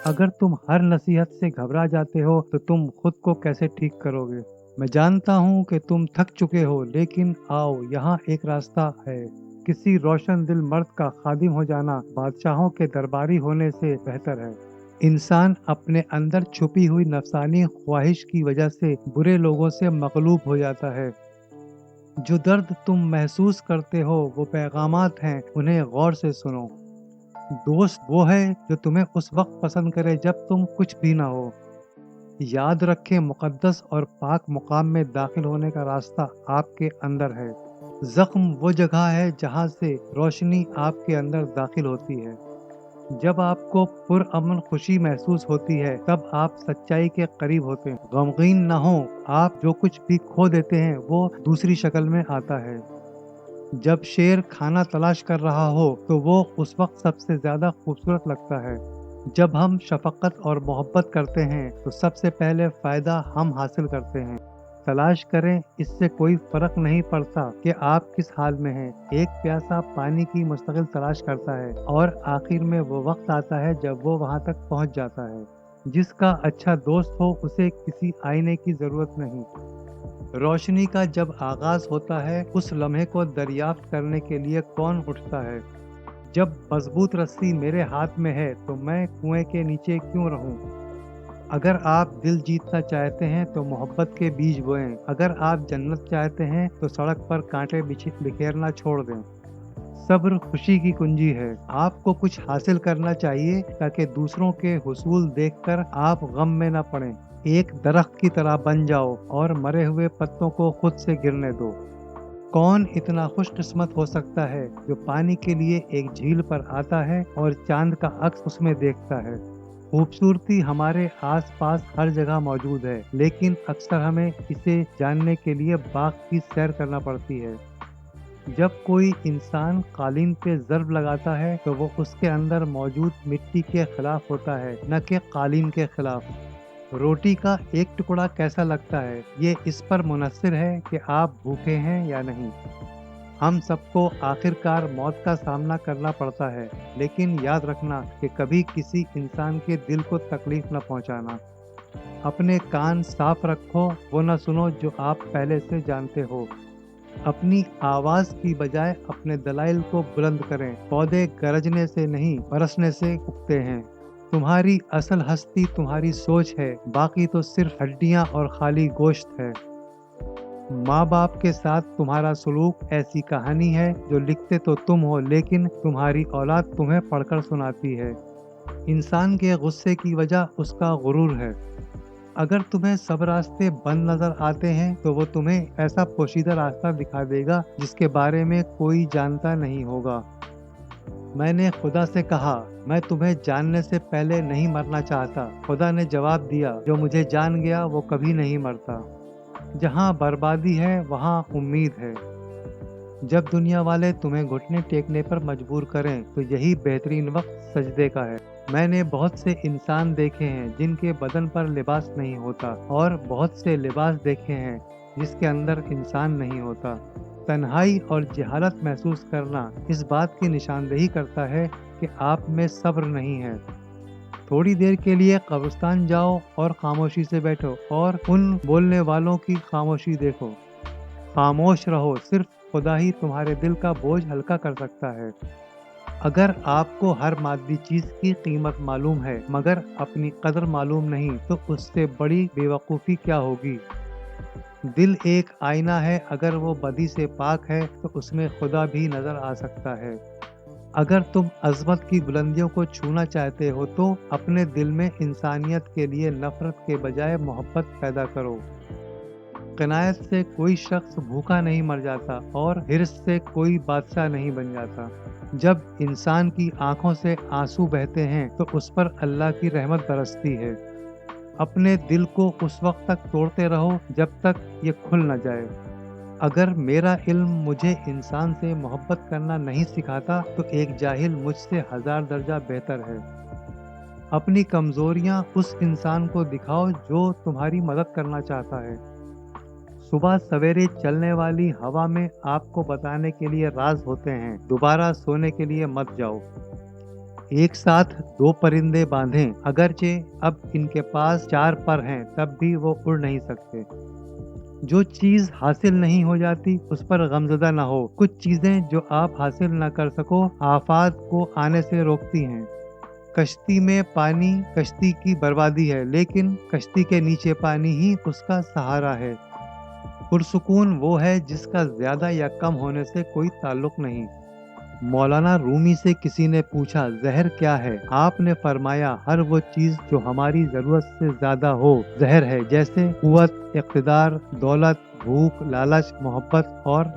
अगर तुम हर नसीहत से घबरा जाते हो तो तुम खुद को कैसे ठीक करोगे? मैं जानता हूँ कि तुम थक चुके हो, लेकिन आओ, यहाँ एक रास्ता है। किसी रोशन दिल मर्द का खादिम हो जाना बादशाहों के दरबारी होने से बेहतर है। इंसान अपने अंदर छुपी हुई नफसानी ख्वाहिश की वजह से बुरे लोगों से मगलूब हो जाता है। जो दर्द तुम महसूस करते हो वो पैगामात हैं, उन्हें गौर से सुनो। दोस्त वो है जो तुम्हें उस वक्त पसंद करे जब तुम कुछ भी ना हो। याद रखें, मुक़द्दस और पाक मुकाम में दाखिल होने का रास्ता आपके अंदर है। जख्म वो जगह है जहाँ से रोशनी आपके अंदर दाखिल होती है। जब आपको पुरअमन खुशी महसूस होती है तब आप सच्चाई के करीब होते हैं। गमगीन न हो, आप जो कुछ भी खो देते हैं वो दूसरी शक्ल में आता है। जब शेर खाना तलाश कर रहा हो तो वो उस वक्त सबसे ज्यादा खूबसूरत लगता है। जब हम शफकत और मोहब्बत करते हैं तो सबसे पहले फायदा हम हासिल करते हैं। तलाश करें, इससे कोई फर्क नहीं पड़ता कि आप किस हाल में हैं। एक प्यासा पानी की मुस्तकिल तलाश करता है और आखिर में वो वक्त आता है जब वो वहां तक पहुंच जाता है। जिसका अच्छा दोस्त हो उसे किसी आईने की जरूरत नहीं। रोशनी का जब आगाज होता है उस लम्हे को दरियाफ्त करने के लिए कौन उठता है? जब मजबूत रस्सी मेरे हाथ में है तो मैं कुएं के नीचे क्यों रहूं? अगर आप दिल जीतना चाहते हैं तो मोहब्बत के बीज बोएं। अगर आप जन्नत चाहते हैं तो सड़क पर कांटे बिखेरना छोड़ दें। सब्र खुशी की कुंजी है। आपको कुछ हासिल करना चाहिए ताकि दूसरों के हुसूल देखकर आप गम में न पड़ें। एक दरख्त की तरह बन जाओ और मरे हुए पत्तों को खुद से गिरने दो। कौन इतना खुशकिस्मत हो सकता है जो पानी के लिए एक झील पर आता है और चांद का अक्स उसमें देखता है? खूबसूरती हमारे आसपास हर जगह मौजूद है, लेकिन अक्सर हमें इसे जानने के लिए बाग की सैर करना पड़ती है। जब कोई इंसान कालीन पे ज़र्ब लगाता है तो वो उसके अंदर मौजूद मिट्टी के खिलाफ होता है, न कि कालीन के खिलाफ। रोटी का एक टुकड़ा कैसा लगता है ये इस पर मुनहसिर है कि आप भूखे हैं या नहीं। हम सबको आखिरकार मौत का सामना करना पड़ता है, लेकिन याद रखना कि कभी किसी इंसान के दिल को तकलीफ न पहुंचाना। अपने कान साफ रखो, वो न सुनो जो आप पहले से जानते हो। अपनी आवाज की बजाय अपने दलाइल को बुलंद करें। पौधे गरजने से नहीं, बरसने से उगते हैं। तुम्हारी असल हस्ती तुम्हारी सोच है, बाकी तो सिर्फ हड्डियां और खाली गोश्त है। माँ बाप के साथ तुम्हारा सलूक ऐसी कहानी है जो लिखते तो तुम हो, लेकिन तुम्हारी औलाद तुम्हें पढ़कर सुनाती है। इंसान के गुस्से की वजह उसका गुरूर है। अगर तुम्हें सब रास्ते बंद नजर आते हैं तो वो तुम्हें ऐसा पोशीदा रास्ता दिखा देगा जिसके बारे में कोई जानता नहीं होगा। मैंने खुदा से कहा, मैं तुम्हें जानने से पहले नहीं मरना चाहता। खुदा ने जवाब दिया, जो मुझे जान गया वो कभी नहीं मरता। जहाँ बर्बादी है वहाँ उम्मीद है। जब दुनिया वाले तुम्हें घुटने टेकने पर मजबूर करें तो यही बेहतरीन वक्त सजदे का है। मैंने बहुत से इंसान देखे हैं जिनके बदन पर लिबास नहीं होता, और बहुत से लिबास देखे हैं जिसके अंदर इंसान नहीं होता। तन्हाई और जहालत महसूस करना इस बात की निशानदेही करता है कि आप में सब्र नहीं है। थोड़ी देर के लिए कब्रिस्तान जाओ और खामोशी से बैठो और उन बोलने वालों की खामोशी देखो। खामोश रहो, सिर्फ खुदा ही तुम्हारे दिल का बोझ हल्का कर सकता है। अगर आपको हर मादी चीज की कीमत मालूम है मगर अपनी कदर मालूम नहीं, तो उससे बड़ी बेवकूफ़ी क्या होगी। दिल एक आईना है, अगर वो बदी से पाक है तो उसमें खुदा भी नजर आ सकता है। अगर तुम अजमत की बुलंदियों को छूना चाहते हो तो अपने दिल में इंसानियत के लिए नफरत के बजाय मोहब्बत पैदा करो। कनायत से कोई शख्स भूखा नहीं मर जाता और हिर्स से कोई बादशाह नहीं बन जाता। जब इंसान की आंखों से आंसू बहते हैं तो उस पर अल्लाह की रहमत बरसती है। अपने दिल को उस वक्त तक तोड़ते रहो जब तक ये खुल न जाए। अगर मेरा इल्म मुझे इंसान से मोहब्बत करना नहीं सिखाता तो एक जाहिल मुझसे 1000 दर्जा बेहतर है। अपनी कमजोरियां उस इंसान को दिखाओ जो तुम्हारी मदद करना चाहता है। सुबह सवेरे चलने वाली हवा में आपको बताने के लिए राज होते हैं। दोबारा सोने के लिए मत जाओ। एक साथ दो परिंदे बांधें, अगरचे अब इनके पास 4 पर हैं, तब भी वो उड़ नहीं सकते। जो चीज हासिल नहीं हो जाती उस पर गमज़दा न हो। कुछ चीजें जो आप हासिल न कर सको आफात को आने से रोकती हैं। कश्ती में पानी कश्ती की बर्बादी है, लेकिन कश्ती के नीचे पानी ही उसका सहारा है। पुरसुकून वो है जिसका ज्यादा या कम होने से कोई ताल्लुक नहीं। मौलाना रूमी से किसी ने पूछा, जहर क्या है? आपने फरमाया, हर वो चीज जो हमारी जरूरत से ज्यादा हो जहर है, जैसे कुव्वत, इक़्तिदार, दौलत, भूख, लालच, मोहब्बत और